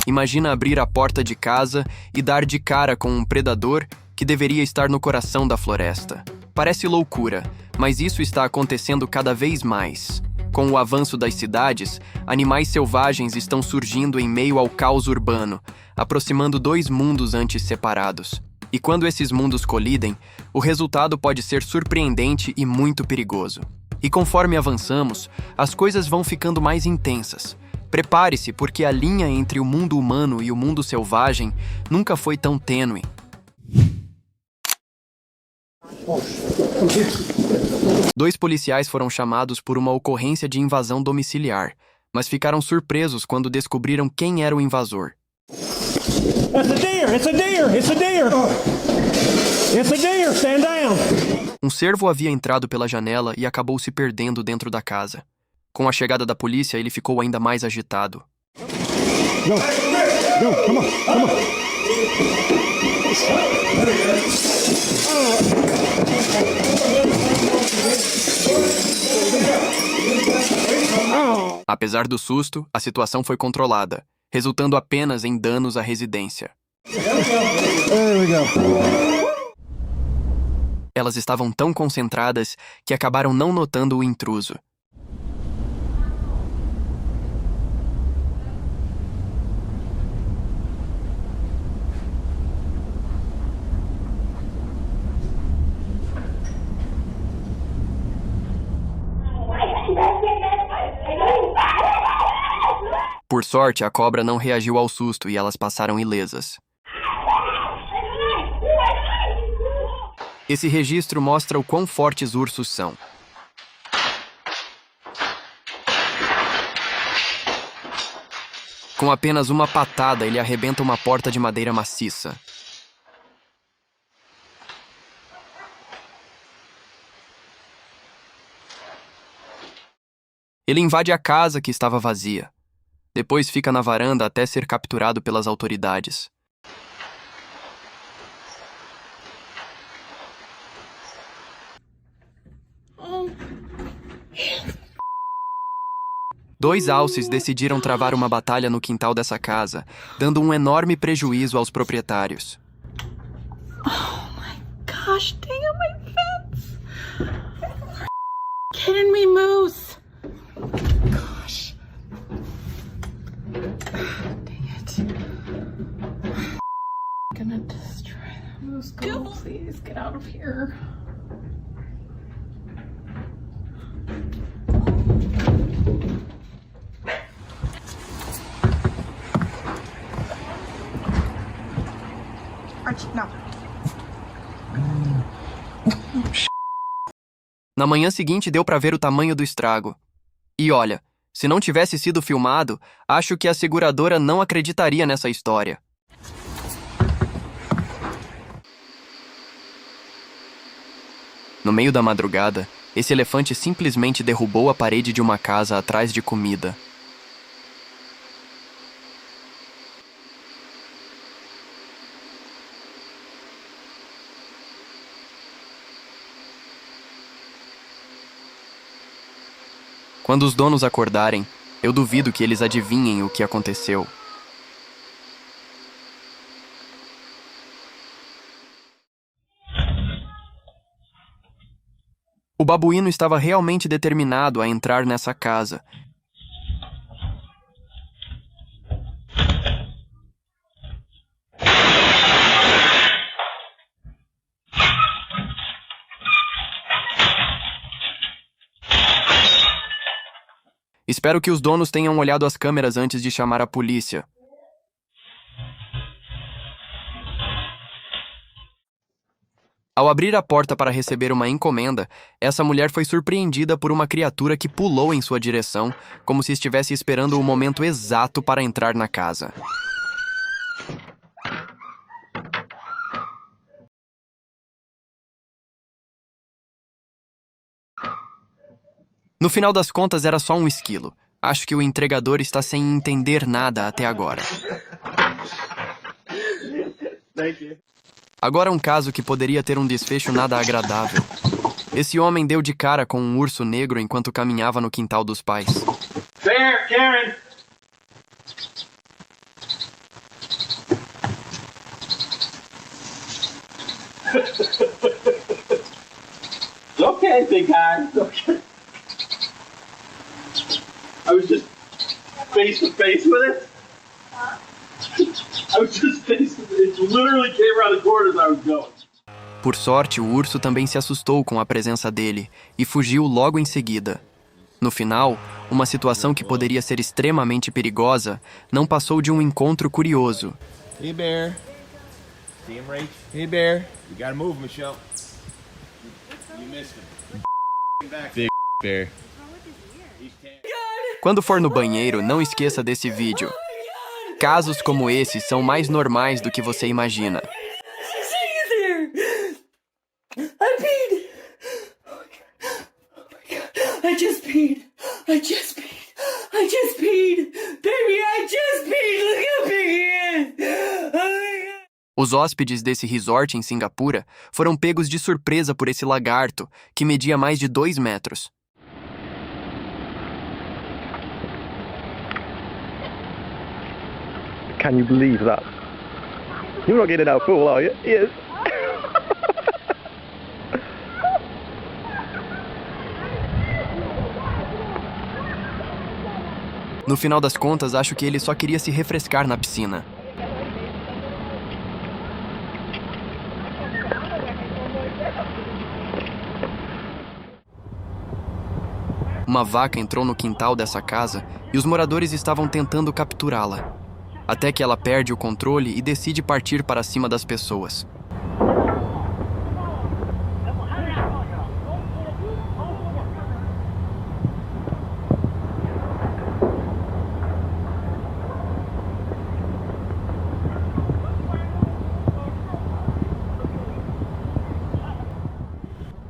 Imagina abrir a porta de casa e dar de cara com um predador que deveria estar no coração da floresta. Parece loucura, mas isso está acontecendo cada vez mais. Com o avanço das cidades, animais selvagens estão surgindo em meio ao caos urbano, aproximando dois mundos antes separados. E quando esses mundos colidem, o resultado pode ser surpreendente e muito perigoso. E conforme avançamos, as coisas vão ficando mais intensas. Prepare-se, porque a linha entre o mundo humano e o mundo selvagem nunca foi tão tênue. Dois policiais foram chamados por uma ocorrência de invasão domiciliar, mas ficaram surpresos quando descobriram quem era o invasor. It's a deer! It's a deer! It's a deer! It's a deer! Stand down! Um cervo havia entrado pela janela e acabou se perdendo dentro da casa. Com a chegada da polícia, ele ficou ainda mais agitado. Go! Go! Come on! Come on! Apesar do susto, a situação foi controlada, resultando apenas em danos à residência. There we go. Elas estavam tão concentradas que acabaram não notando o intruso. Por sorte, a cobra não reagiu ao susto e elas passaram ilesas. Esse registro mostra o quão fortes ursos são. Com apenas uma patada, ele arrebenta uma porta de madeira maciça. Ele invade a casa que estava vazia. Depois fica na varanda até ser capturado pelas autoridades. Dois alces decidiram travar uma batalha no quintal dessa casa, dando um enorme prejuízo aos proprietários. Oh my gosh, dang it, my fence! Kidding me, Moose? Gosh. Dang it. I'm gonna destroy that moose. Go, please, get out of here. Archie, no. Na manhã seguinte deu pra ver o tamanho do estrago. E olha, se não tivesse sido filmado, acho que a seguradora não acreditaria nessa história. No meio da madrugada, esse elefante simplesmente derrubou a parede de uma casa atrás de comida. Quando os donos acordarem, eu duvido que eles adivinhem o que aconteceu. O babuíno estava realmente determinado a entrar nessa casa. Espero que os donos tenham olhado as câmeras antes de chamar a polícia. Ao abrir a porta para receber uma encomenda, essa mulher foi surpreendida por uma criatura que pulou em sua direção, como se estivesse esperando o momento exato para entrar na casa. No final das contas, era só um esquilo. Acho que o entregador está sem entender nada até agora. Agora um caso que poderia ter um desfecho nada agradável. Esse homem deu de cara com um urso negro enquanto caminhava no quintal dos pais. There, Karen! Okay, big guy. Okay. I was just face to face with it. I was just face to face. It literally came around the corner as I was going. Por sorte, o urso também se assustou com a presença dele e fugiu logo em seguida. No final, uma situação que poderia ser extremamente perigosa não passou de um encontro curioso. Hey, Bear. See him, Rach? Hey, Bear. You gotta move, Michelle. You missed him. Big Bear. Quando for no banheiro, não esqueça desse vídeo. Casos como esse são mais normais do que você imagina. I peed. Oh my god. Oh my god. I just peed. I just peed. I just peed. Baby, I just peed. Look how big he is. Oh my god. Os hóspedes desse resort em Singapura foram pegos de surpresa por esse lagarto, que media mais de 2 metros. Can you believe that? You're not getting out full, are you? Yes. No final das contas, acho que ele só queria se refrescar na piscina. Uma vaca entrou no quintal dessa casa e os moradores estavam tentando capturá-la. Até que ela perde o controle e decide partir para cima das pessoas.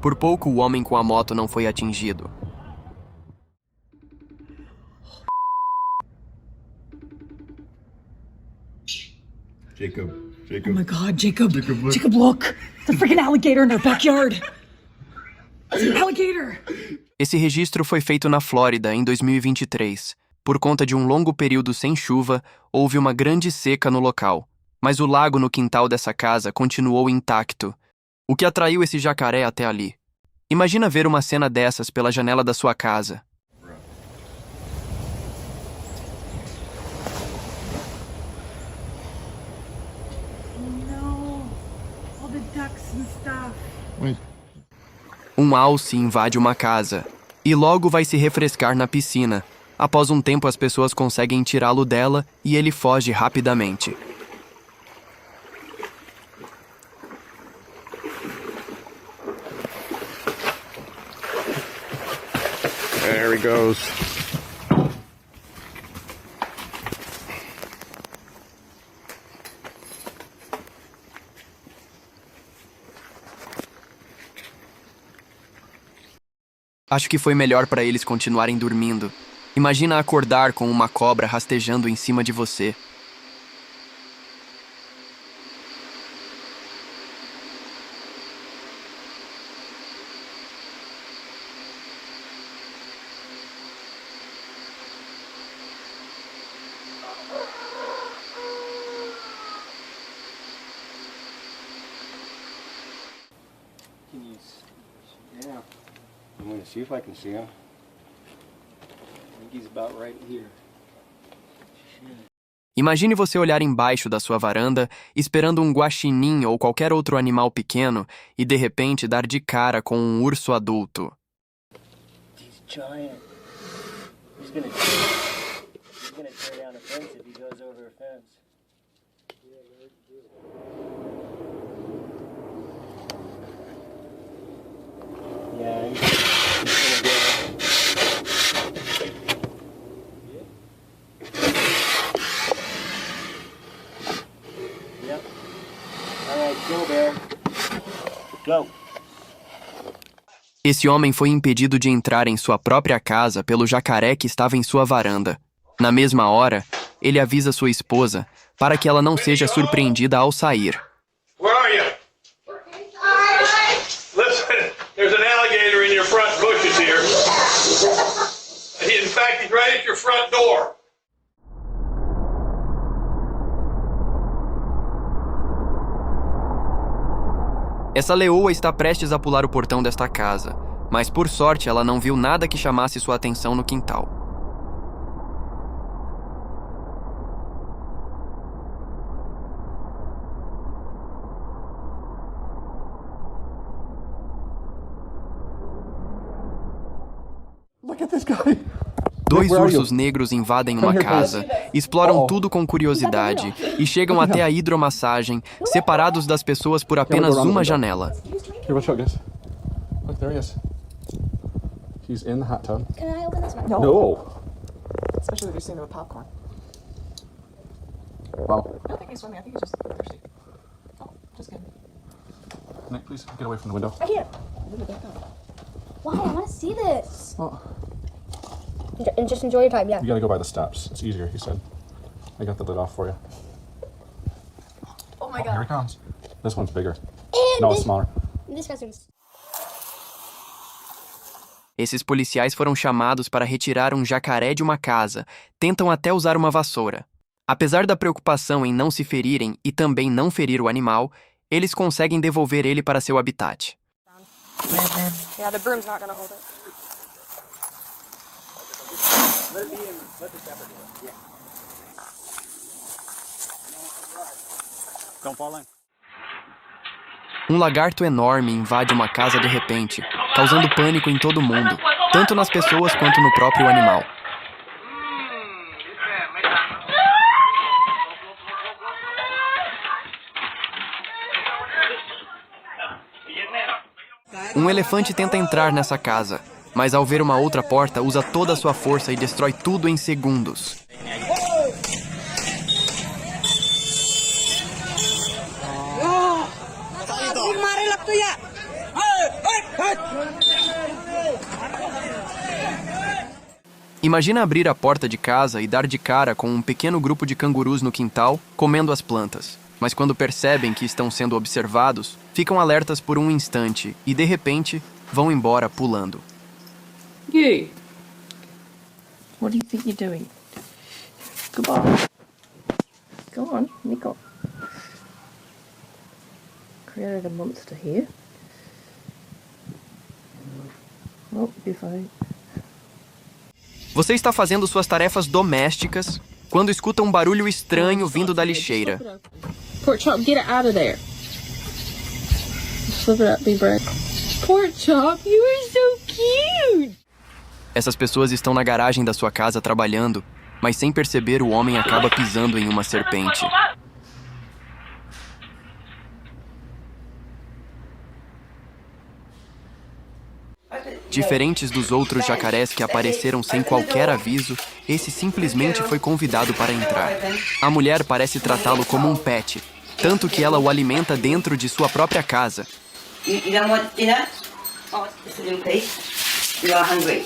Por pouco, o homem com a moto não foi atingido. Jacob. Oh my god, Jacob. Jacob, look. It's a freaking alligator in our backyard. It's an alligator. Esse registro foi feito na Flórida em 2023. Por conta de um longo período sem chuva, houve uma grande seca no local. Mas o lago no quintal dessa casa continuou intacto, o que atraiu esse jacaré até ali. Imagina ver uma cena dessas pela janela da sua casa. Um alce invade uma casa e logo vai se refrescar na piscina. Após um tempo, as pessoas conseguem tirá-lo dela e ele foge rapidamente. There he goes. Acho que foi melhor para eles continuarem dormindo. Imagina acordar com uma cobra rastejando em cima de você. Yeah. I'm going to see if I can see him. I think he's about right here. Imagine você olhar embaixo da sua varanda, esperando um guaxinim ou qualquer outro animal pequeno e, de repente, dar de cara com um urso adulto. He's giant. He's gonna tear down a fence if he goes over a fence. Yeah, he's gonna go. Yep. All right, go, Bear. Go. Esse homem foi impedido de entrar em sua própria casa pelo jacaré que estava em sua varanda. Na mesma hora, ele avisa sua esposa para que ela não seja surpreendida ao sair. Where are you? Listen, there's an alligator in your front bushes here. In fact, he's right at your front door. Essa leoa está prestes a pular o portão desta casa, mas por sorte ela não viu nada que chamasse sua atenção no quintal. Look at this guy. Dois Where are you? ursos negros invadem uma casa, exploram tudo com curiosidade e chegam até a hidromassagem, separados das pessoas por apenas uma janela. Here, watch out, guys. Look, there he is. He's in the hot tub. Can I open this one? No. Especially if you're seeing it with popcorn. Wow. I don't think he's swimming. I think he's just thirsty. Oh, just kidding. Nick, please get away from the window. I can't. Wow, I want to see this. Oh, And just enjoy your time, yeah. you gotta go by the steps. It's easier, he said. I got the lid off for you. Oh my Here god. he comes. This one's bigger. And No, it's smaller. this guy's Esses policiais foram chamados para retirar um jacaré de uma casa, tentam até usar uma vassoura. Apesar da preocupação em não se ferirem e também não ferir o animal, eles conseguem devolver ele para seu habitat. Yeah, the broom's not gonna hold it. Um lagarto enorme invade uma casa de repente, causando pânico em todo mundo, tanto nas pessoas quanto no próprio animal. Um elefante tenta entrar nessa casa, mas ao ver uma outra porta, usa toda a sua força e destrói tudo em segundos. Imagina abrir a porta de casa e dar de cara com um pequeno grupo de cangurus no quintal, comendo as plantas. Mas quando percebem que estão sendo observados, ficam alertas por um instante e, de repente, vão embora pulando. You. What do you think you're doing? Goodbye. Go on, Nico. Created a monster here. Oh, be fine. Você está fazendo suas tarefas domésticas quando escuta um barulho estranho vindo da lixeira. Pork chop, get it out of there. Flip it up, big bird. Pork chop, you are so cute. Essas pessoas estão na garagem da sua casa trabalhando, mas sem perceber o homem acaba pisando em uma serpente. Diferentes dos outros jacarés que apareceram sem qualquer aviso, esse simplesmente foi convidado para entrar. A mulher parece tratá-lo como um pet, tanto que ela o alimenta dentro de sua própria casa. You don't want dinner? Oh, it's a little piece. You are hungry.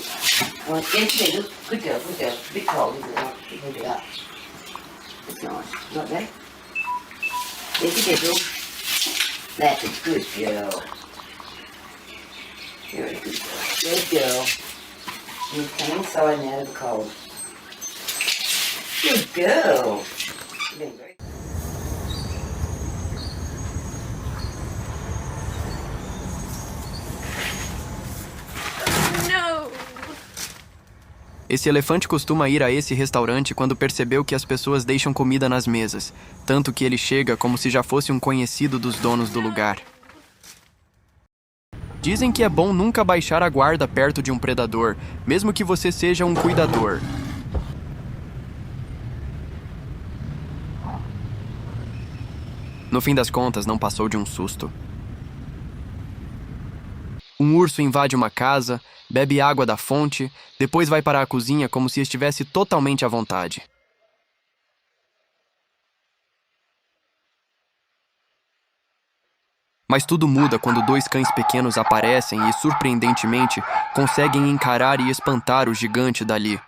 Oh, yes, you do. Good girl, good girl. A bit cold, isn't it? You can do that. It's nice. Not bad. Yes, you do. That's a good girl. You're a good girl. Good girl. You come inside now to the cold. Good girl. You've been very... Esse elefante costuma ir a esse restaurante quando percebeu que as pessoas deixam comida nas mesas, tanto que ele chega como se já fosse um conhecido dos donos do lugar. Dizem que é bom nunca baixar a guarda perto de um predador, mesmo que você seja um cuidador. No fim das contas, não passou de um susto. Um urso invade uma casa, bebe água da fonte, depois vai para a cozinha como se estivesse totalmente à vontade. Mas tudo muda quando dois cães pequenos aparecem e, surpreendentemente, conseguem encarar e espantar o gigante dali.